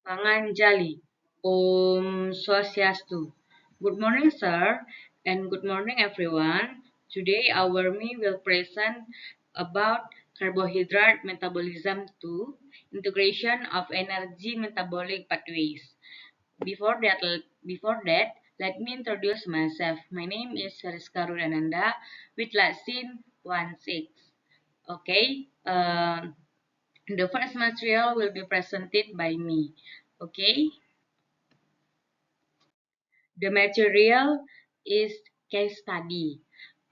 Panganjali. Om Swastiastu. Good morning, sir, and good morning, everyone. Today, our me will present about carbohydrate metabolism 2, integration of energy metabolic pathways. Before that, let me introduce myself. My name is Sariska Rudananda with last scene 16. Okay. The first material will be presented by me. Okay. The material is case study.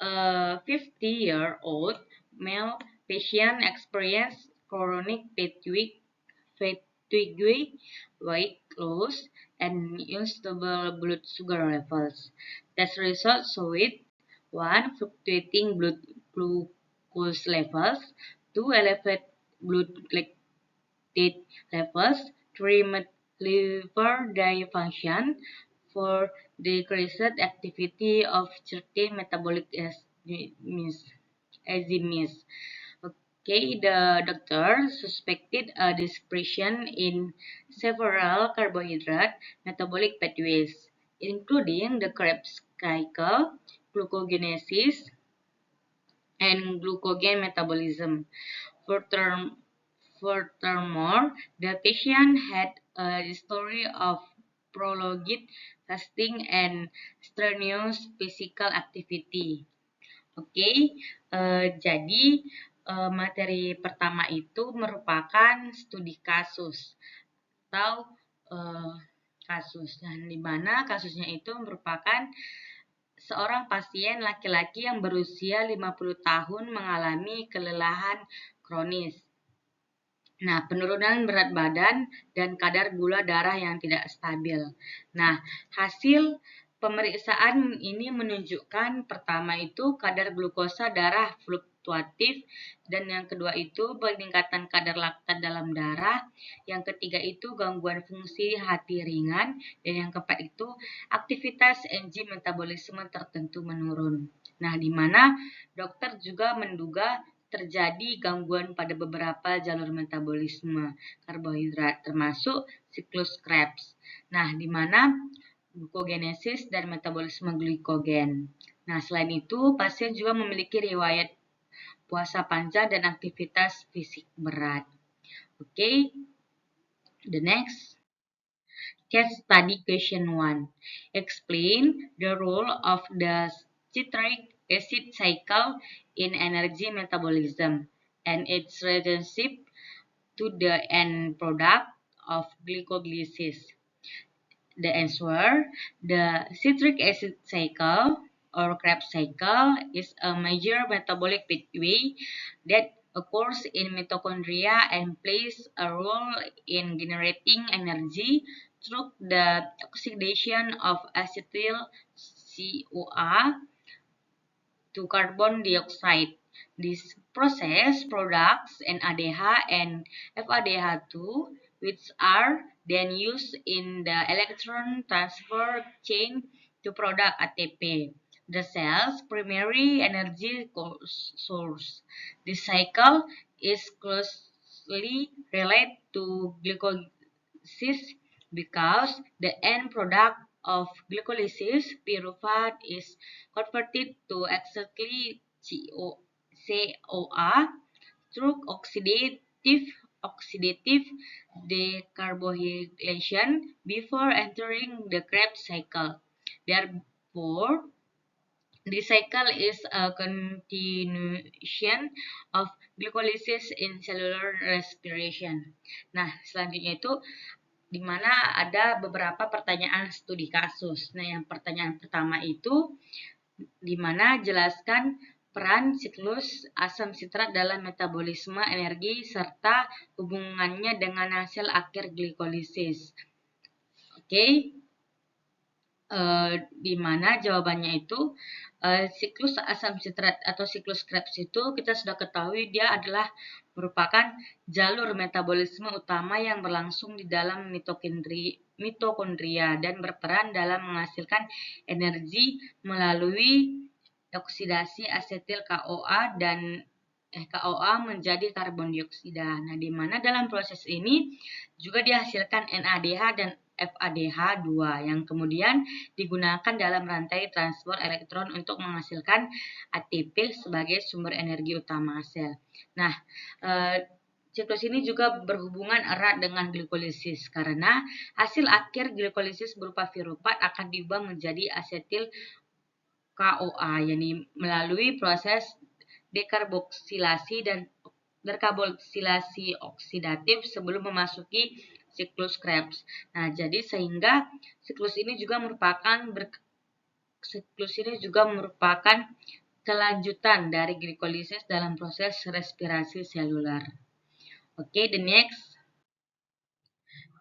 A 50-year-old male patient experienced chronic fatigue, weight loss, and unstable blood sugar levels. Test results showed 1. Fluctuating blood glucose levels, 2. Elevated blood lactate levels, 3. Liver dysfunction, 4. Decreased activity of certain metabolic enzymes. Okay, the doctor suspected a depression in several carbohydrate metabolic pathways, including the Krebs cycle, glucogenesis, and glucogen metabolism. Further- Furthermore, the patient had a history of prolonged fasting and strenuous physical activity. Oke, jadi materi pertama itu merupakan studi kasus atau kasus, dan di mana kasusnya itu merupakan seorang pasien laki-laki yang berusia 50 tahun mengalami kelelahan kronis. Nah, penurunan berat badan dan kadar gula darah yang tidak stabil. Nah, hasil pemeriksaan ini menunjukkan pertama itu kadar glukosa darah fluktuatif, dan yang kedua itu peningkatan kadar laktat dalam darah, yang ketiga itu gangguan fungsi hati ringan, dan yang keempat itu aktivitas enzim metabolisme tertentu menurun. Nah, di mana dokter juga menduga terjadi gangguan pada beberapa jalur metabolisme karbohidrat, termasuk siklus Krebs. Nah, di mana glucogenesis dan metabolisme glikogen. Nah, selain itu, pasien juga memiliki riwayat puasa panjang dan aktivitas fisik berat. Oke, the next. Case study question 1. Explain the role of the citric acid cycle in energy metabolism and its relationship to the end product of glycolysis. The answer, the citric acid cycle or Krebs cycle is a major metabolic pathway that occurs in mitochondria and plays a role in generating energy through the oxidation of acetyl CoA to carbon dioxide. This process products NADH and FADH2, which are then used in the electron transfer chain to produce ATP, the cell's primary energy source. This cycle is closely related to glycolysis because the end product of glycolysis, pyruvate, is converted to exactly CoA through oxidative decarboxylation before entering the Krebs cycle. Therefore, this cycle is a continuation of glycolysis in cellular respiration. Nah, selanjutnya itu di mana ada beberapa pertanyaan studi kasus. Nah, yang pertanyaan pertama itu di mana jelaskan peran siklus asam sitrat dalam metabolisme energi serta hubungannya dengan hasil akhir glikolisis. Oke. Di mana jawabannya itu siklus asam sitrat atau siklus Krebs itu kita sudah ketahui dia adalah merupakan jalur metabolisme utama yang berlangsung di dalam mitokondria dan berperan dalam menghasilkan energi melalui oksidasi asetil CoA dan KOA menjadi karbon dioksida. Nah, di mana dalam proses ini juga dihasilkan NADH dan FADH2 yang kemudian digunakan dalam rantai transport elektron untuk menghasilkan ATP sebagai sumber energi utama sel. Nah, siklus ini juga berhubungan erat dengan glikolisis karena hasil akhir glikolisis berupa piruvat akan diubah menjadi asetil KOA, yakni melalui proses dekarboksilasi dan dekarboksilasi oksidatif sebelum memasuki siklus Krebs. Nah, jadi sehingga siklus ini juga merupakan kelanjutan dari glikolisis dalam proses respirasi seluler. Okay, the next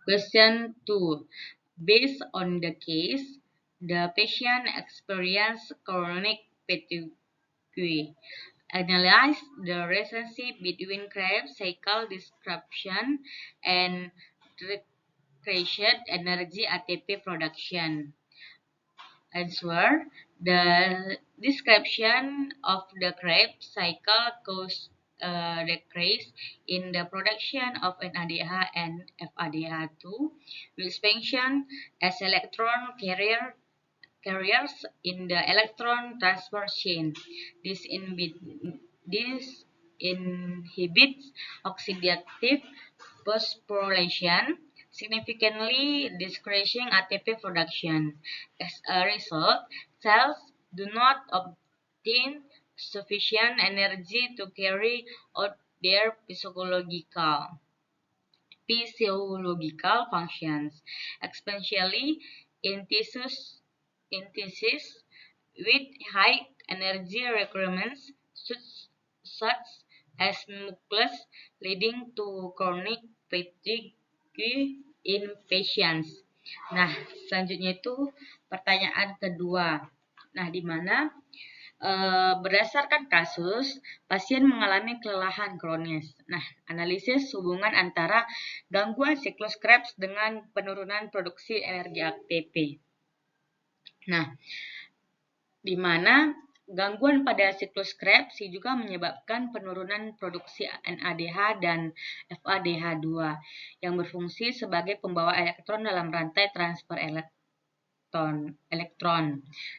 question 2. Based on the case, the patient experienced chronic fatigue. Analyze the relationship between Krebs cycle description and decreased energy ATP production. Answer: the description of the Krebs cycle causes a decrease in the production of NADH and FADH2, which function as electron carriers in the electron transfer chain. This inhibits oxidative phosphorylation, significantly decreasing ATP production. As a result, cells do not obtain sufficient energy to carry out their physiological functions, especially in tissues with high energy requirements such as nucleus, leading to chronic fatigue in patients. Nah, selanjutnya itu pertanyaan kedua. Nah, di mana berdasarkan kasus, pasien mengalami kelelahan kronis. Nah, analisis hubungan antara gangguan siklus Krebs dengan penurunan produksi energi ATP. Nah, di mana gangguan pada siklus Krebs juga menyebabkan penurunan produksi NADH dan FADH2 yang berfungsi sebagai pembawa elektron dalam rantai transfer elektron.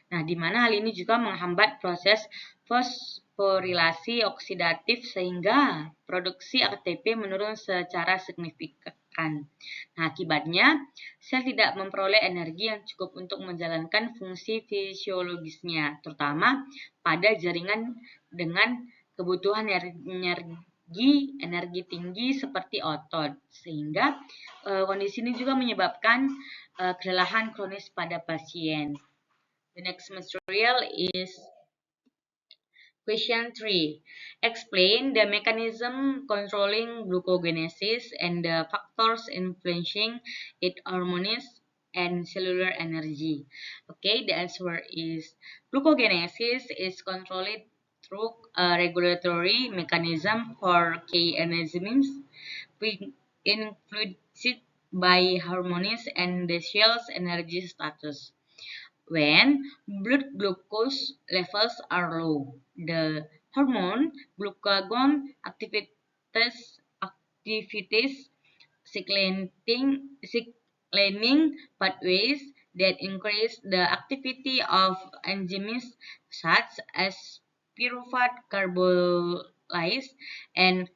Nah, di mana hal ini juga menghambat proses fosforilasi oksidatif sehingga produksi ATP menurun secara signifikan. Nah, akibatnya sel tidak memperoleh energi yang cukup untuk menjalankan fungsi fisiologisnya, terutama pada jaringan dengan kebutuhan energi tinggi seperti otot, sehingga kondisi ini juga menyebabkan kelelahan kronis pada pasien. The next material is question 3. Explain the mechanism controlling glucogenesis and the factors influencing its hormones and cellular energy. Okay, the answer is glucogenesis is controlled through a regulatory mechanism for key enzymes, which influenced by hormones and the cell's energy status. When blood glucose levels are low, the hormone glucagon activates signaling pathways that increase the activity of enzymes such as pyruvate carbolase and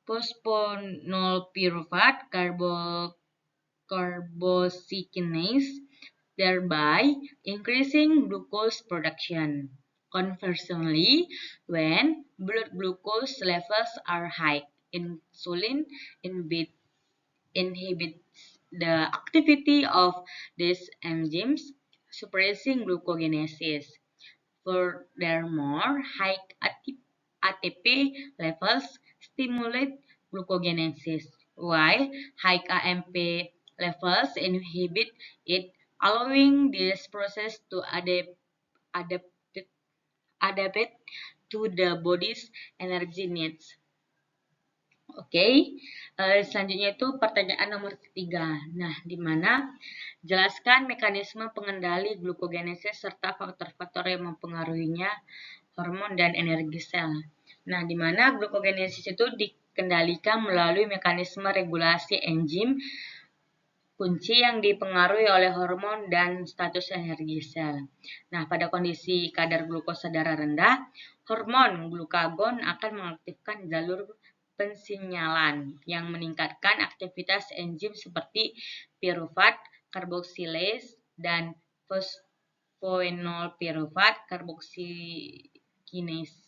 phosphoenolpyruvate carboxygenase, thereby increasing glucose production. Conversely, when blood glucose levels are high, insulin inhibits the activity of these enzymes, suppressing glucogenesis. Furthermore, high ATP levels stimulate glucogenesis, while high AMP levels inhibit it, allowing this process to adapt to the body's energy needs. Oke, selanjutnya itu pertanyaan nomor ketiga. Nah, di mana jelaskan mekanisme pengendali glukogenesis serta faktor-faktor yang mempengaruhinya, hormon dan energi sel. Nah, di mana glukogenesis itu dikendalikan melalui mekanisme regulasi enzim kunci yang dipengaruhi oleh hormon dan status energi sel. Nah, pada kondisi kadar glukosa darah rendah, hormon glukagon akan mengaktifkan jalur pensinyalan yang meningkatkan aktivitas enzim seperti pirufat, karboksilase, dan fosfoenolpirufat karboksikinase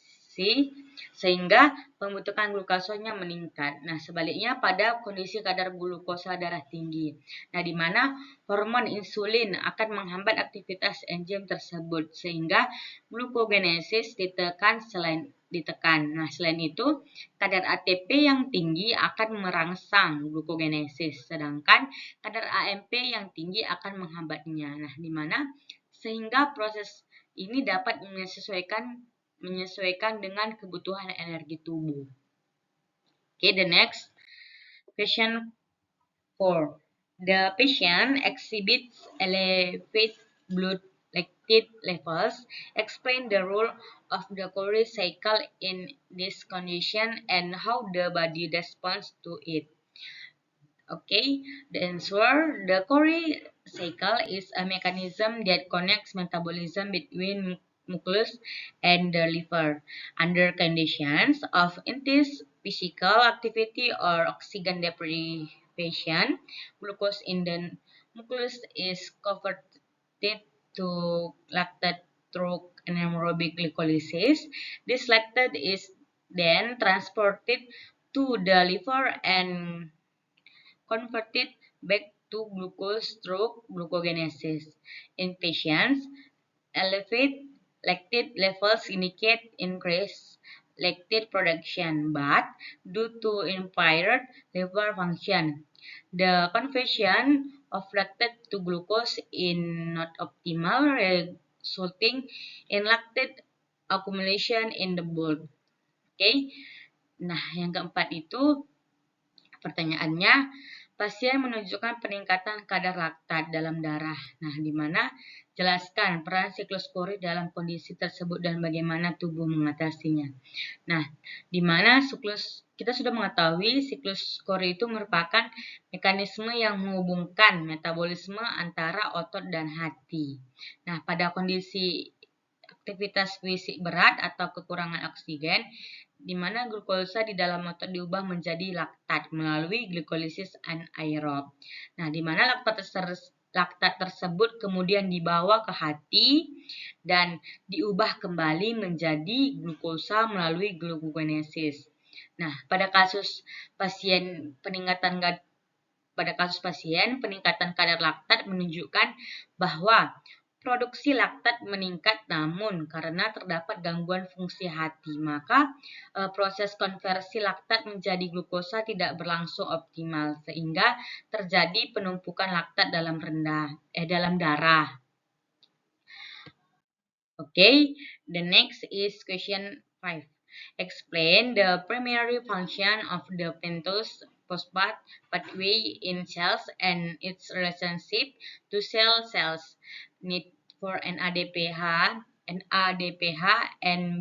sehingga pembentukan glukosanya meningkat. Nah, sebaliknya pada kondisi kadar glukosa darah tinggi. Nah, di mana hormon insulin akan menghambat aktivitas enzim tersebut sehingga glukogenesis ditekan. Nah, selain itu, kadar ATP yang tinggi akan merangsang glukogenesis, sedangkan kadar AMP yang tinggi akan menghambatnya. Nah, di mana sehingga proses ini dapat menyesuaikan dengan kebutuhan energi tubuh. Okay, the next question 4. The patient exhibits elevated blood lactate levels. Explain the role of the Cori cycle in this condition and how the body responds to it. Okay, the answer, the Cori cycle is a mechanism that connects metabolism between nucleus and the liver. Under conditions of intense physical activity or oxygen deprivation, glucose in the nucleus is converted to lactate through anaerobic glycolysis. This lactate is then transported to the liver and converted back to glucose through glucogenesis. In patients, elevated lactate levels indicate increased lactate production, but due to impaired liver function, the conversion of lactate to glucose is not optimal, resulting in lactate accumulation in the blood. Okay. Nah, yang keempat itu pertanyaannya, pasien menunjukkan peningkatan kadar laktat dalam darah. Nah, di mana jelaskan peran siklus Cori dalam kondisi tersebut dan bagaimana tubuh mengatasinya. Nah, di mana kita sudah mengetahui siklus Cori itu merupakan mekanisme yang menghubungkan metabolisme antara otot dan hati. Nah, pada kondisi aktivitas fisik berat atau kekurangan oksigen, di mana glukosa di dalam otot diubah menjadi laktat melalui glikolisis anaerob. Nah, di mana laktat tersebut kemudian dibawa ke hati dan diubah kembali menjadi glukosa melalui glukogenesis. Nah, pada kasus pasien peningkatan kadar laktat menunjukkan bahwa produksi laktat meningkat, namun karena terdapat gangguan fungsi hati, maka proses konversi laktat menjadi glukosa tidak berlangsung optimal sehingga terjadi penumpukan laktat dalam darah. Okay, the next is question 5. Explain the primary function of the pentose phosphate pathway in cells and its relationship to cells need for NADPH and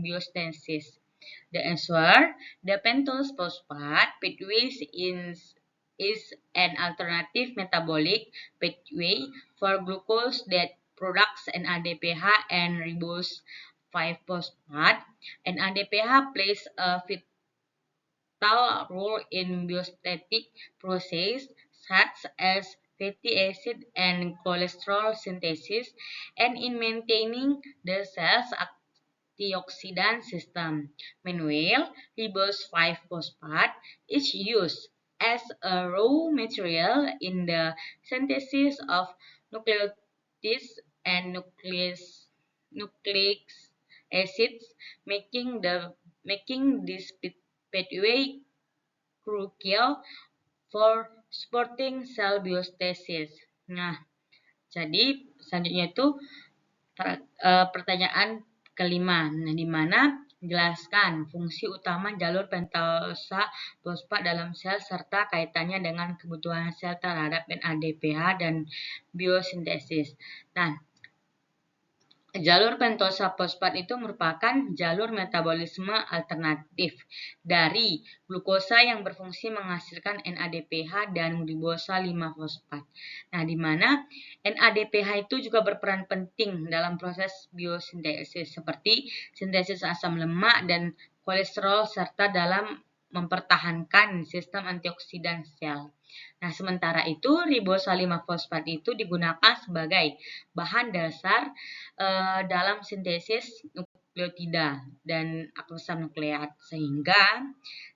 biostasis. The answer, the pentose phosphate pathway is an alternative metabolic pathway for glucose that products NADPH and ribose 5-phosphate. NADPH plays a vital role in biostatic processes such as fatty acid and cholesterol synthesis and in maintaining the cell's antioxidant system. Meanwhile, ribose 5-phosphate is used as a raw material in the synthesis of nucleotides and nucleic acids, making this pathway crucial for supporting cell biostasis. Nah, jadi selanjutnya itu pertanyaan kelima, di mana jelaskan fungsi utama jalur pentose fosfat dalam sel serta kaitannya dengan kebutuhan sel terhadap NADPH dan biosintesis. Nah, Jalur pentosa fosfat itu merupakan jalur metabolisme alternatif dari glukosa yang berfungsi menghasilkan NADPH dan ribosa 5-fosfat. Nah, di mana NADPH itu juga berperan penting dalam proses biosintesis seperti sintesis asam lemak dan kolesterol serta dalam mempertahankan sistem antioksidan sel. Nah, sementara itu ribosa 5-fosfat itu digunakan sebagai bahan dasar dalam sintesis nukleotida dan asam nukleat, sehingga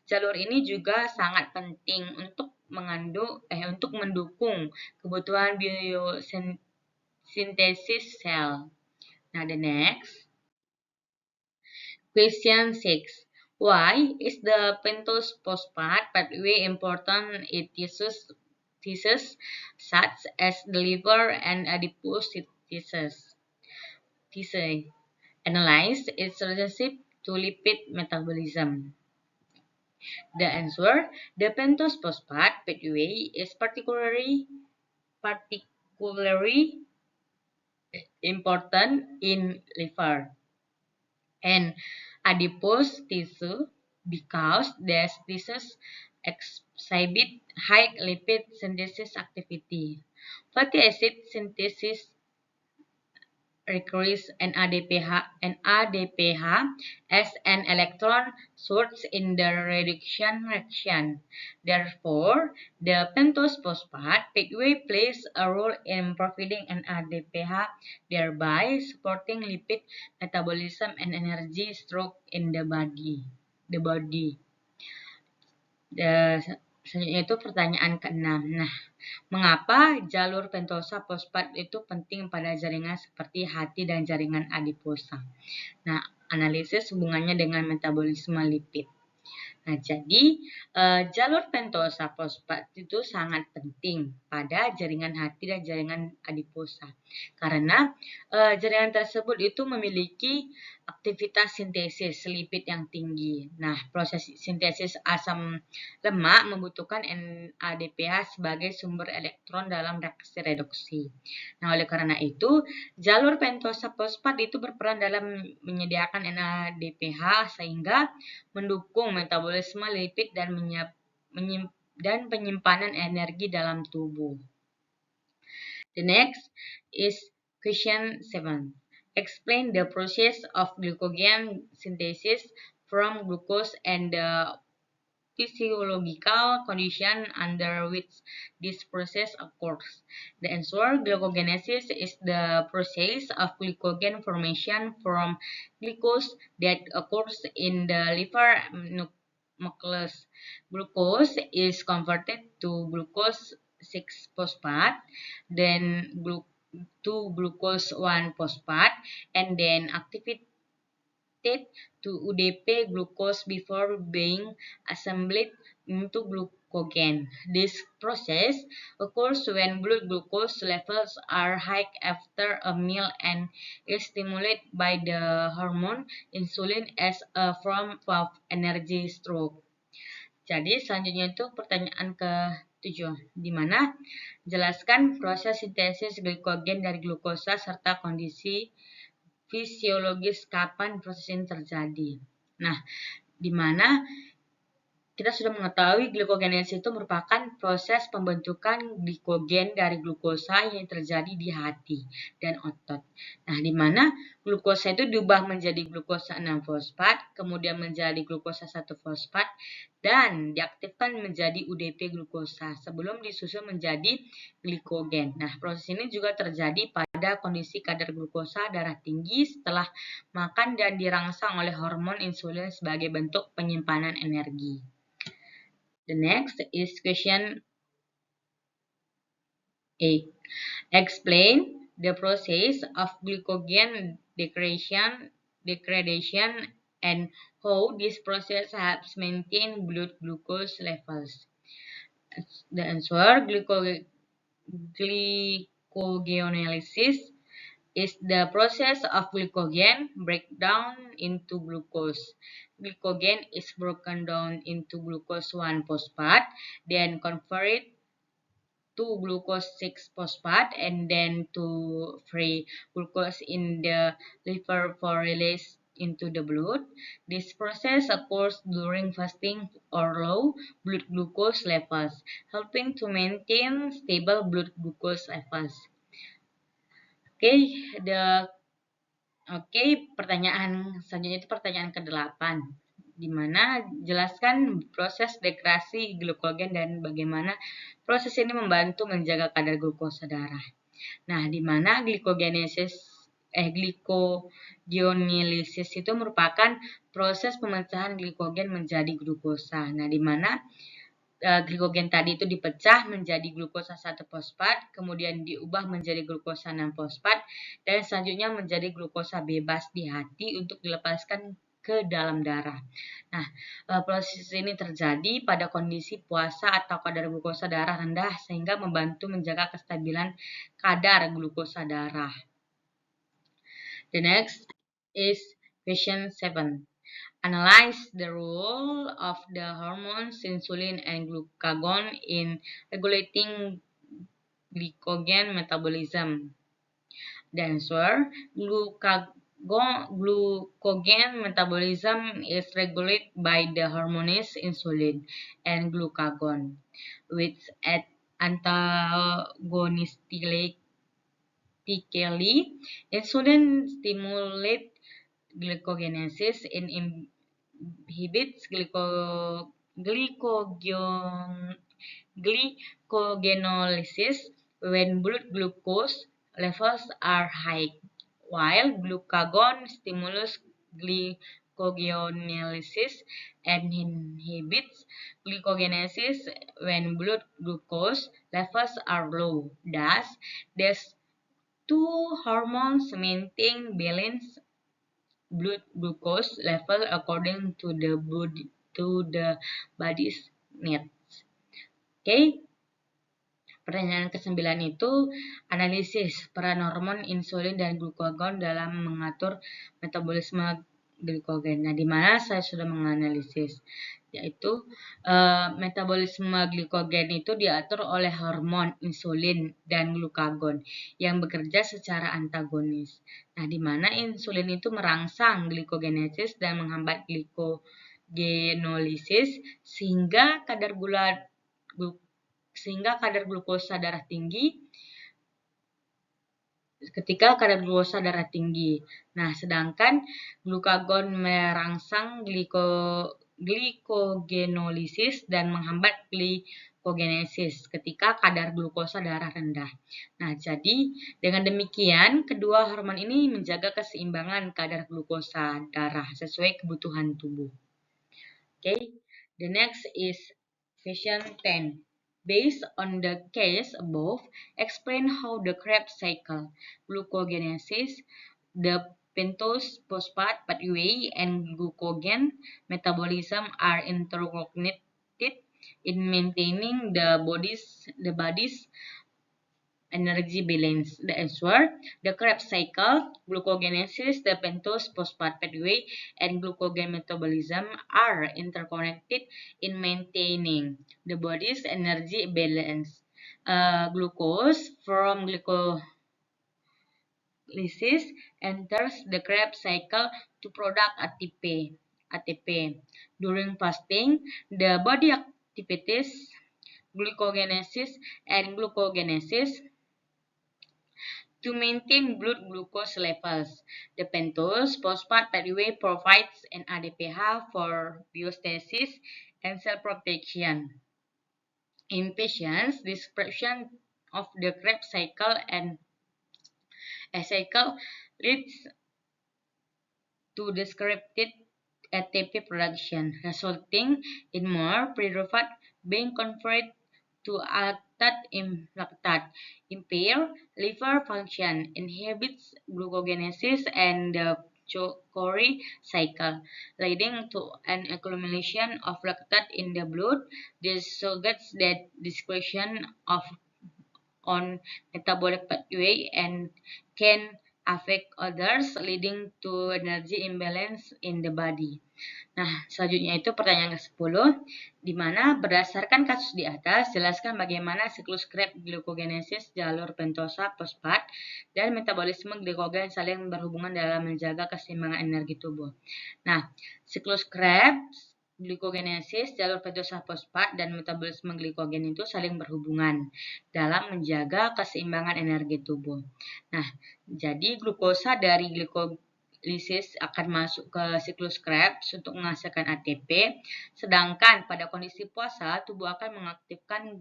jalur ini juga sangat penting untuk untuk mendukung kebutuhan biosintesis sel. Nah, the next question 6. Why is the pentose phosphate pathway important in tissues such as the liver and adipose tissue? Analyze its relationship to lipid metabolism. The answer: the pentose phosphate pathway is particularly important in liver and adipose tissue because these tissues exhibit high lipid synthesis activity. Fatty acid synthesis requires NADPH as an electron source in the reduction reaction. Therefore, the pentose phosphate pathway plays a role in providing NADPH, thereby supporting lipid metabolism and energy stored in the body. Selanjutnya itu pertanyaan ke-6. Nah, mengapa jalur pentosa fosfat itu penting pada jaringan seperti hati dan jaringan adiposa? Nah, analisis hubungannya dengan metabolisme lipid. Nah, jadi jalur pentosa fosfat itu sangat penting pada jaringan hati dan jaringan adiposa. Karena jaringan tersebut itu memiliki aktivitas sintesis lipid yang tinggi. Nah, proses sintesis asam lemak membutuhkan NADPH sebagai sumber elektron dalam reaksi reduksi. Nah, oleh karena itu, jalur pentosa fosfat itu berperan dalam menyediakan NADPH sehingga mendukung metabolisme lipid dan penyimpanan energi dalam tubuh. The next is question 7. Explain the process of glycogen synthesis from glucose and the physiological condition under which this process occurs. The answer: glycogenesis is the process of glycogen formation from glucose that occurs in the liver nucleus. Glucose is converted to glucose 6-phosphate, then to glucose 1-phosphate, and then activated to UDP glucose before being assembled into glycogen. This process occurs when blood glucose levels are high after a meal and is stimulated by the hormone insulin as a form of energy store. Jadi selanjutnya itu pertanyaan ke-7, di mana jelaskan proses sintesis glikogen dari glukosa serta kondisi fisiologis kapan proses ini terjadi. Nah, di mana kita sudah mengetahui glikogenesis itu merupakan proses pembentukan glikogen dari glukosa yang terjadi di hati dan otot. Nah, di mana glukosa itu diubah menjadi glukosa 6-fosfat, kemudian menjadi glukosa 1-fosfat, dan diaktifkan menjadi UDP glukosa sebelum disusun menjadi glikogen. Nah, proses ini juga terjadi pada kondisi kadar glukosa darah tinggi setelah makan dan dirangsang oleh hormon insulin sebagai bentuk penyimpanan energi. The next is question 8. Explain the process of glycogen degradation and how this process helps maintain blood glucose levels. The answer: glycogenolysis is the process of glycogen breakdown into glucose. Glycogen is broken down into glucose 1-phosphate, then converted to glucose 6 phosphate and then to free glucose in the liver for release into the blood. This process occurs during fasting or low blood glucose levels, helping to maintain stable blood glucose levels. Okay, pertanyaan selanjutnya itu pertanyaan ke-8. Di mana jelaskan proses degradasi glukogen dan bagaimana proses ini membantu menjaga kadar glukosa darah. Nah, di mana glikogenolysis itu merupakan proses pemecahan glikogen menjadi glukosa. Nah, di mana glikogen tadi itu dipecah menjadi glukosa 1 fosfat, kemudian diubah menjadi glukosa 6 fosfat, dan selanjutnya menjadi glukosa bebas di hati untuk dilepaskan ke dalam darah. Nah, proses ini terjadi pada kondisi puasa atau kadar glukosa darah rendah sehingga membantu menjaga kestabilan kadar glukosa darah. The next is question 7. Analyze the role of the hormones insulin and glucagon in regulating glycogen metabolism. The answer, glucogen metabolism is regulated by the hormones insulin and glucagon, which act antagonistically. Insulin stimulates glycogenesis and inhibits glycogenolysis when blood glucose levels are high, while glucagon stimulates glycogenolysis and inhibits glycogenesis when blood glucose levels are low. Thus, these two hormones maintain balanced blood glucose level according to the body's needs. Okay. Pertanyaan ke-9 itu analisis peran hormon insulin dan glukagon dalam mengatur metabolisme glikogen. Nah, di mana saya sudah menganalisis, yaitu metabolisme glikogen itu diatur oleh hormon insulin dan glukagon yang bekerja secara antagonis. Nah, di mana insulin itu merangsang glikogenesis dan menghambat glycogenolisis sehingga kadar glukosa darah tinggi ketika kadar glukosa darah tinggi. Nah, sedangkan glukagon merangsang glikogenolisis dan menghambat glikogenesis ketika kadar glukosa darah rendah. Nah, jadi dengan demikian kedua hormon ini menjaga keseimbangan kadar glukosa darah sesuai kebutuhan tubuh. Okay, the next is question 10. Based on the case above, explain how the Krebs cycle, glucogenesis, the pentose phosphate pathway, and glucogen metabolism are interconnected in maintaining the body's energy balance. The answer, the Krebs cycle, glucogenesis, the pentose phosphate pathway, and glucogen metabolism are interconnected in maintaining the body's energy balance. Glucose from glycolysis enters the Krebs cycle to produce ATP. During fasting, the body activates glycogenesis and glucogenesis to maintain blood glucose levels. The pentose phosphate pathway provides an ADPH for biostasis and cell protection. In patients, description of the Krebs cycle and a cycle leads to descripted ATP production, resulting in more pyruvate being converted to lactate, impair liver function, inhibits glucogenesis and the Cori cycle, leading to an accumulation of lactate in the blood. This suggests that discretion on metabolic pathway and can affect others, leading to energy imbalance in the body. Nah, selanjutnya itu pertanyaan ke-10, di mana berdasarkan kasus di atas, jelaskan bagaimana siklus Krebs glucogenesis, jalur pentosa fosfat, dan metabolisme glikogen saling berhubungan dalam menjaga keseimbangan energi tubuh. Nah, siklus Krebs glikogenesis, jalur pentosa fosfat, dan metabolisme glikogen itu saling berhubungan dalam menjaga keseimbangan energi tubuh. Nah, jadi glukosa dari glikolisis akan masuk ke siklus Krebs untuk menghasilkan ATP, sedangkan pada kondisi puasa tubuh akan mengaktifkan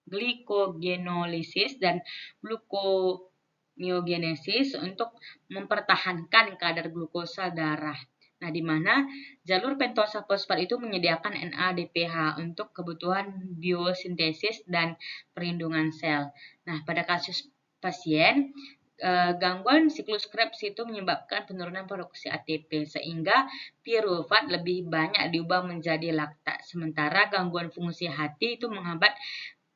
glikogenolisis dan gluconeogenesis untuk mempertahankan kadar glukosa darah. Nah, di mana jalur pentosa fosfat itu menyediakan NADPH untuk kebutuhan biosintesis dan perlindungan sel. Nah, pada kasus pasien, gangguan siklus Krebs itu menyebabkan penurunan produksi ATP sehingga pirufat lebih banyak diubah menjadi laktat. Sementara gangguan fungsi hati itu menghambat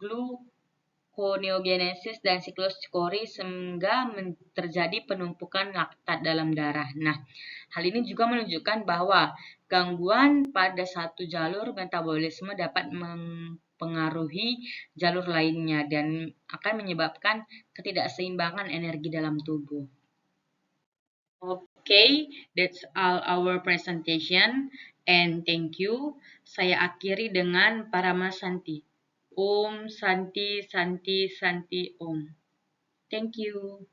gluconeogenesis dan siklus Cori sehingga terjadi penumpukan laktat dalam darah. Nah, hal ini juga menunjukkan bahwa gangguan pada satu jalur metabolisme dapat mempengaruhi jalur lainnya dan akan menyebabkan ketidakseimbangan energi dalam tubuh. Okay, that's all our presentation and thank you. Saya akhiri dengan Paramasanti. Om Santi Santi Santi Om. Thank you.